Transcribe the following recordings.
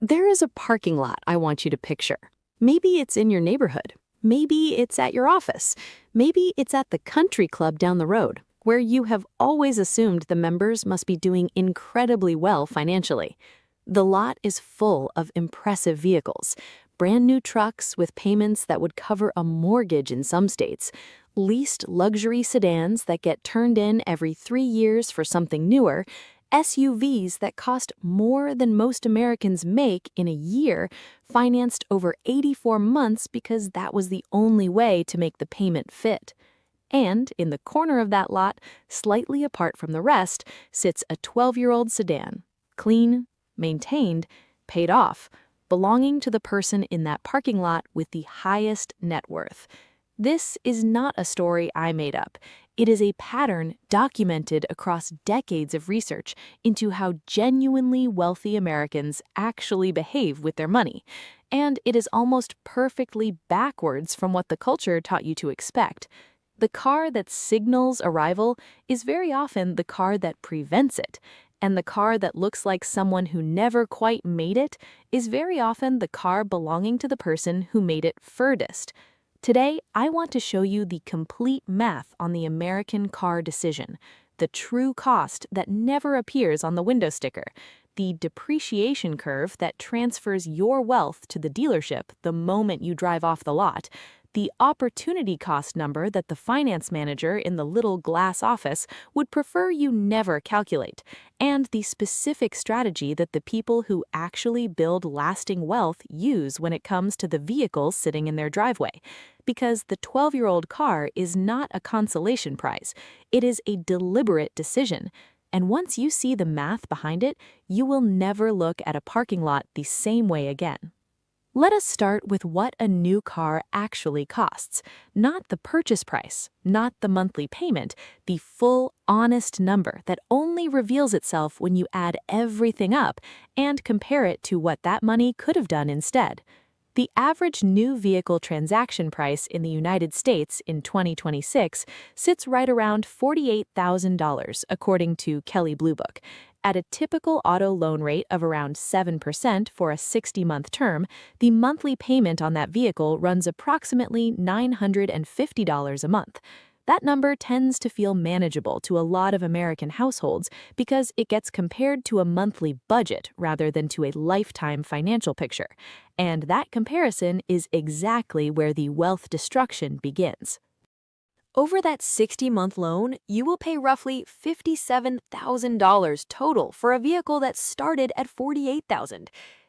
There is a parking lot I want you to picture. Maybe it's in your neighborhood. Maybe it's at your office. Maybe it's at the country club down the road, where you have always assumed the members must be doing incredibly well financially. The lot is full of impressive vehicles, brand new trucks with payments that would cover a mortgage in some states, leased luxury sedans that get turned in every 3 years for something newer, SUVs that cost more than most Americans make in a year, financed over 84 months because that was the only way to make the payment fit. And in the corner of that lot, slightly apart from the rest, sits a 12-year-old sedan, clean, maintained, paid off, belonging to the person in that parking lot with the highest net worth. This is not a story I made up. It is a pattern documented across decades of research into how genuinely wealthy Americans actually behave with their money. And it is almost perfectly backwards from what the culture taught you to expect. The car that signals arrival is very often the car that prevents it. And the car that looks like someone who never quite made it is very often the car belonging to the person who made it furthest. Today, I want to show you the complete math on the American car decision, the true cost that never appears on the window sticker, the depreciation curve that transfers your wealth to the dealership the moment you drive off the lot, the opportunity cost number that the finance manager in the little glass office would prefer you never calculate, and the specific strategy that the people who actually build lasting wealth use when it comes to the vehicles sitting in their driveway. Because the 12-year-old car is not a consolation prize. It is a deliberate decision. And once you see the math behind it, you will never look at a parking lot the same way again. Let us start with what a new car actually costs, not the purchase price, not the monthly payment, the full, honest number that only reveals itself when you add everything up and compare it to what that money could have done instead. The average new vehicle transaction price in the United States in 2026 sits right around $48,000, according to Kelley Blue Book. At a typical auto loan rate of around 7% for a 60-month term, the monthly payment on that vehicle runs approximately $950 a month. That number tends to feel manageable to a lot of American households because it gets compared to a monthly budget rather than to a lifetime financial picture. And that comparison is exactly where the wealth destruction begins. Over that 60-month loan, you will pay roughly $57,000 total for a vehicle that started at $48,000.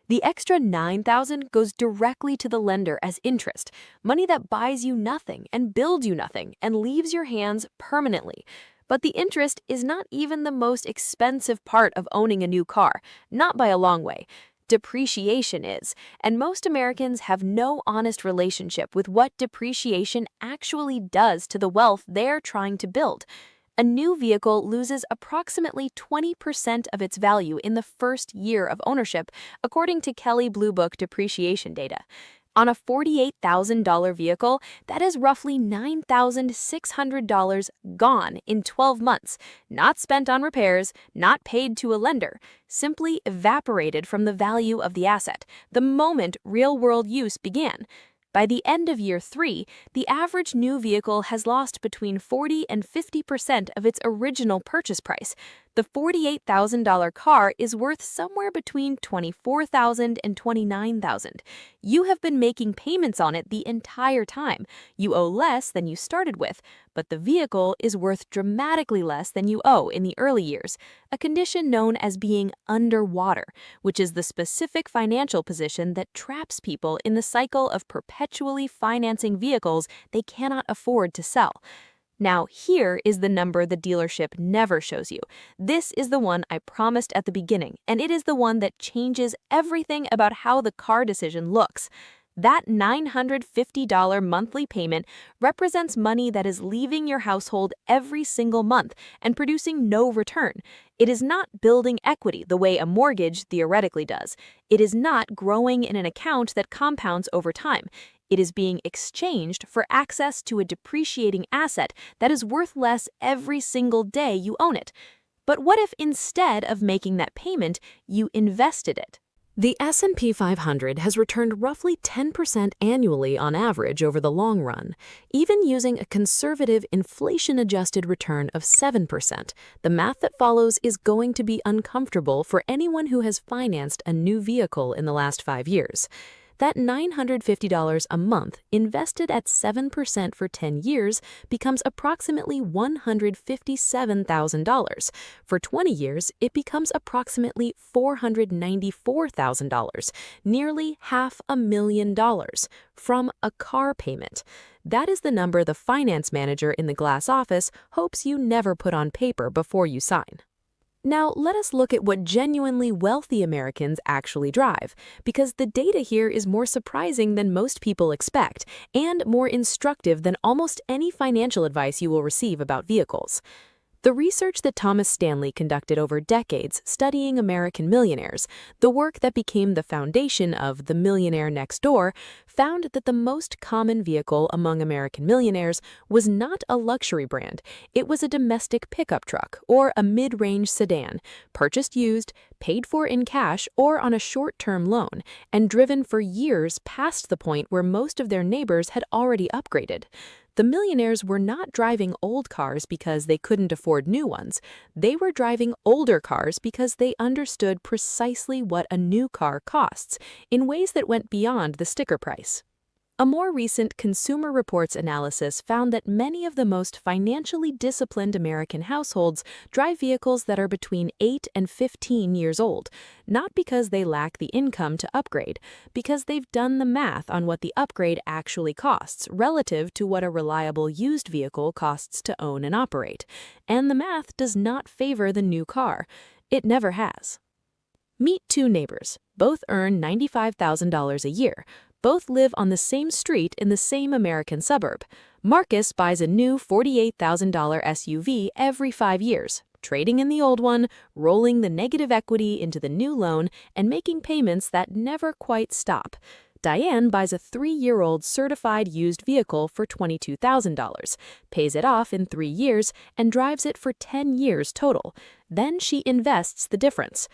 The extra $9,000 goes directly to the lender as interest, money that buys you nothing and builds you nothing and leaves your hands permanently. But the interest is not even the most expensive part of owning a new car, not by a long way. Depreciation is, and most Americans have no honest relationship with what depreciation actually does to the wealth they're trying to build. A new vehicle loses approximately 20% of its value in the first year of ownership, according to Kelley Blue Book depreciation data. On a $48,000 vehicle, that is roughly $9,600 gone in 12 months, not spent on repairs, not paid to a lender, simply evaporated from the value of the asset the moment real-world use began. By the end of year 3, the average new vehicle has lost between 40 and 50% of its original purchase price. The $48,000 car is worth somewhere between $24,000 and $29,000. You have been making payments on it the entire time. You owe less than you started with, but the vehicle is worth dramatically less than you owe in the early years, a condition known as being underwater, which is the specific financial position that traps people in the cycle of perpetually financing vehicles they cannot afford to sell. Now, here is the number the dealership never shows you. This is the one I promised at the beginning, and it is the one that changes everything about how the car decision looks. That $950 monthly payment represents money that is leaving your household every single month and producing no return. It is not building equity the way a mortgage theoretically does. It is not growing in an account that compounds over time. It is being exchanged for access to a depreciating asset that is worth less every single day you own it. But what if instead of making that payment, you invested it? The S&P 500 has returned roughly 10% annually on average over the long run. Even using a conservative inflation-adjusted return of 7%, the math that follows is going to be uncomfortable for anyone who has financed a new vehicle in the last 5 years. That $950 a month invested at 7% for 10 years becomes approximately $157,000. For 20 years, it becomes approximately $494,000, nearly $500,000 from a car payment. That is the number the finance manager in the glass office hopes you never put on paper before you sign. Now, let us look at what genuinely wealthy Americans actually drive, because the data here is more surprising than most people expect and more instructive than almost any financial advice you will receive about vehicles. The research that Thomas Stanley conducted over decades studying American millionaires, the work that became the foundation of The Millionaire Next Door, found that the most common vehicle among American millionaires was not a luxury brand. It was a domestic pickup truck or a mid-range sedan, purchased used, paid for in cash or on a short-term loan, and driven for years past the point where most of their neighbors had already upgraded. The millionaires were not driving old cars because they couldn't afford new ones. They were driving older cars because they understood precisely what a new car costs, in ways that went beyond the sticker price. A more recent Consumer Reports analysis found that many of the most financially disciplined American households drive vehicles that are between 8 and 15 years old, not because they lack the income to upgrade, because they've done the math on what the upgrade actually costs relative to what a reliable used vehicle costs to own and operate. And the math does not favor the new car. It never has. Meet two neighbors. Both earn $95,000 a year. Both live on the same street in the same American suburb. Marcus buys a new $48,000 SUV every 5 years, trading in the old one, rolling the negative equity into the new loan, and making payments that never quite stop. Diane buys a 3-year-old certified used vehicle for $22,000, pays it off in 3 years, and drives it for 10 years total. Then she invests the difference.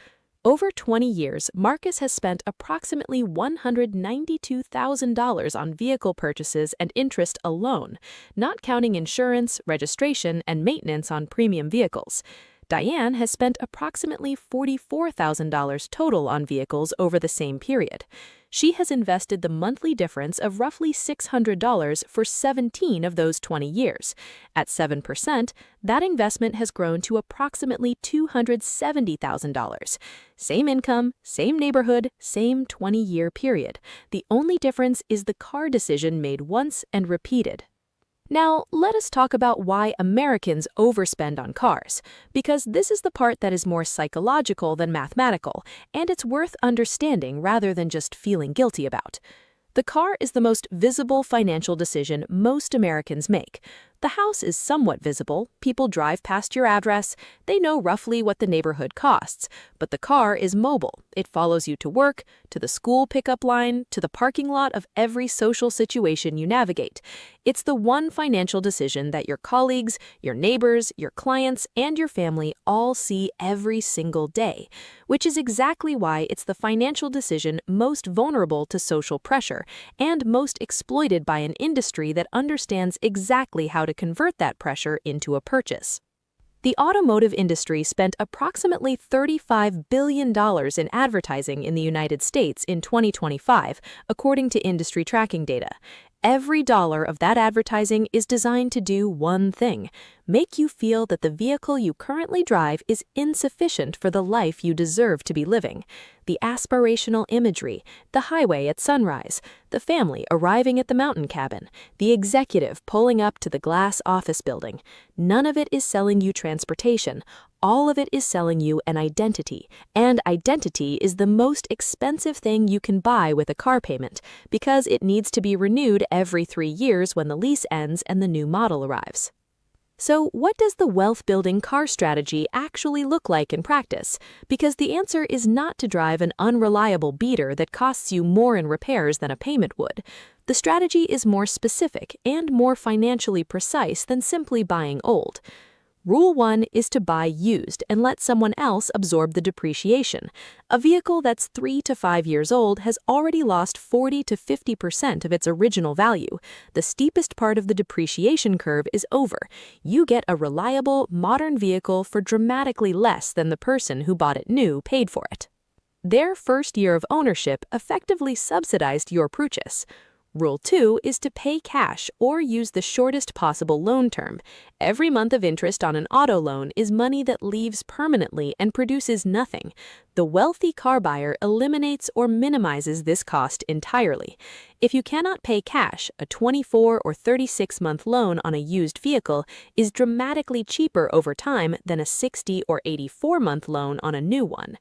Over 20 years, Marcus has spent approximately $192,000 on vehicle purchases and interest alone, not counting insurance, registration, and maintenance on premium vehicles. Diane has spent approximately $44,000 total on vehicles over the same period. She has invested the monthly difference of roughly $600 for 17 of those 20 years. At 7%, that investment has grown to approximately $270,000. Same income, same neighborhood, same 20-year period. The only difference is the car decision made once and repeated. Now, let us talk about why Americans overspend on cars, because this is the part that is more psychological than mathematical, and it's worth understanding rather than just feeling guilty about. The car is the most visible financial decision most Americans make. The house is somewhat visible. People drive past your address. They know roughly what the neighborhood costs. But the car is mobile. It follows you to work, to the school pickup line, to the parking lot of every social situation you navigate. It's the one financial decision that your colleagues, your neighbors, your clients, and your family all see every single day, which is exactly why it's the financial decision most vulnerable to social pressure and most exploited by an industry that understands exactly how to convert that pressure into a purchase. The automotive industry spent approximately $35 billion in advertising in the United States in 2025, according to industry tracking data. Every dollar of that advertising is designed to do one thing: make you feel that the vehicle you currently drive is insufficient for the life you deserve to be living. The aspirational imagery, the highway at sunrise, the family arriving at the mountain cabin, the executive pulling up to the glass office building. None of it is selling you transportation. All of it is selling you an identity, and identity is the most expensive thing you can buy with a car payment because it needs to be renewed every 3 years when the lease ends and the new model arrives. So what does the wealth-building car strategy actually look like in practice? Because the answer is not to drive an unreliable beater that costs you more in repairs than a payment would. The strategy is more specific and more financially precise than simply buying old. Rule 1 is to buy used and let someone else absorb the depreciation. A vehicle that's 3 to 5 years old has already lost 40 to 50% of its original value. The steepest part of the depreciation curve is over. You get a reliable, modern vehicle for dramatically less than the person who bought it new paid for it. Their first year of ownership effectively subsidized your purchase. Rule 2 is to pay cash or use the shortest possible loan term. Every month of interest on an auto loan is money that leaves permanently and produces nothing. The wealthy car buyer eliminates or minimizes this cost entirely. If you cannot pay cash, a 24 or 36-month loan on a used vehicle is dramatically cheaper over time than a 60 or 84-month loan on a new one.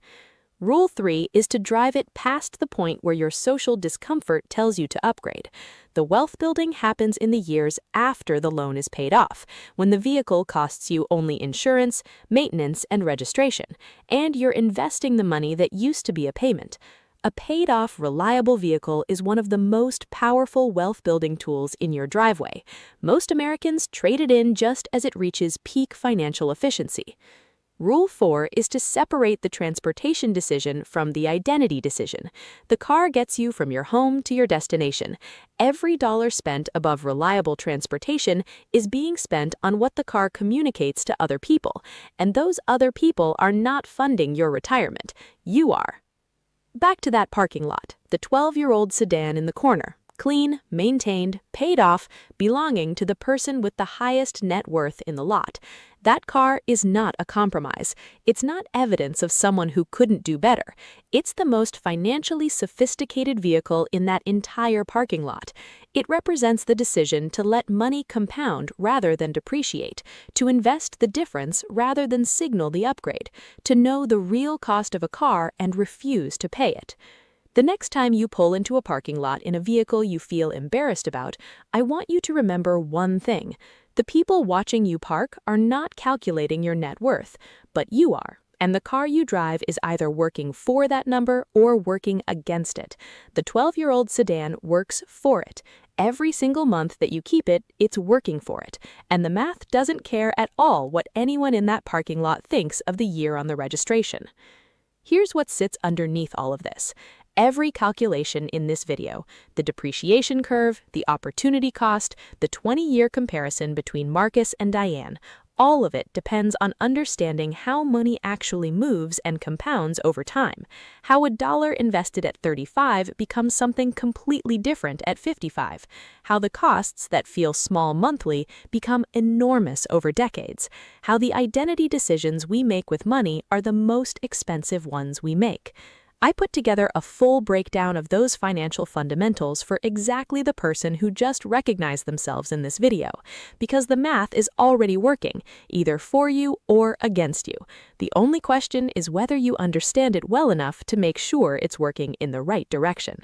Rule 3 is to drive it past the point where your social discomfort tells you to upgrade. The wealth building happens in the years after the loan is paid off, when the vehicle costs you only insurance, maintenance, and registration, and you're investing the money that used to be a payment. A paid-off, reliable vehicle is one of the most powerful wealth-building tools in your driveway. Most Americans trade it in just as it reaches peak financial efficiency. Rule 4 is to separate the transportation decision from the identity decision. The car gets you from your home to your destination. Every dollar spent above reliable transportation is being spent on what the car communicates to other people, and those other people are not funding your retirement. You are. Back to that parking lot, the 12-year-old sedan in the corner. Clean, maintained, paid off, belonging to the person with the highest net worth in the lot. That car is not a compromise. It's not evidence of someone who couldn't do better. It's the most financially sophisticated vehicle in that entire parking lot. It represents the decision to let money compound rather than depreciate, to invest the difference rather than signal the upgrade, to know the real cost of a car and refuse to pay it. The next time you pull into a parking lot in a vehicle you feel embarrassed about, I want you to remember one thing. The people watching you park are not calculating your net worth, but you are, and the car you drive is either working for that number or working against it. The 12-year-old sedan works for it. Every single month that you keep it, it's working for it, and the math doesn't care at all what anyone in that parking lot thinks of the year on the registration. Here's what sits underneath all of this. Every calculation in this video, the depreciation curve, the opportunity cost, the 20-year comparison between Marcus and Diane, all of it depends on understanding how money actually moves and compounds over time, how a dollar invested at 35 becomes something completely different at 55, how the costs that feel small monthly become enormous over decades, how the identity decisions we make with money are the most expensive ones we make. I put together a full breakdown of those financial fundamentals for exactly the person who just recognized themselves in this video, because the math is already working, either for you or against you. The only question is whether you understand it well enough to make sure it's working in the right direction.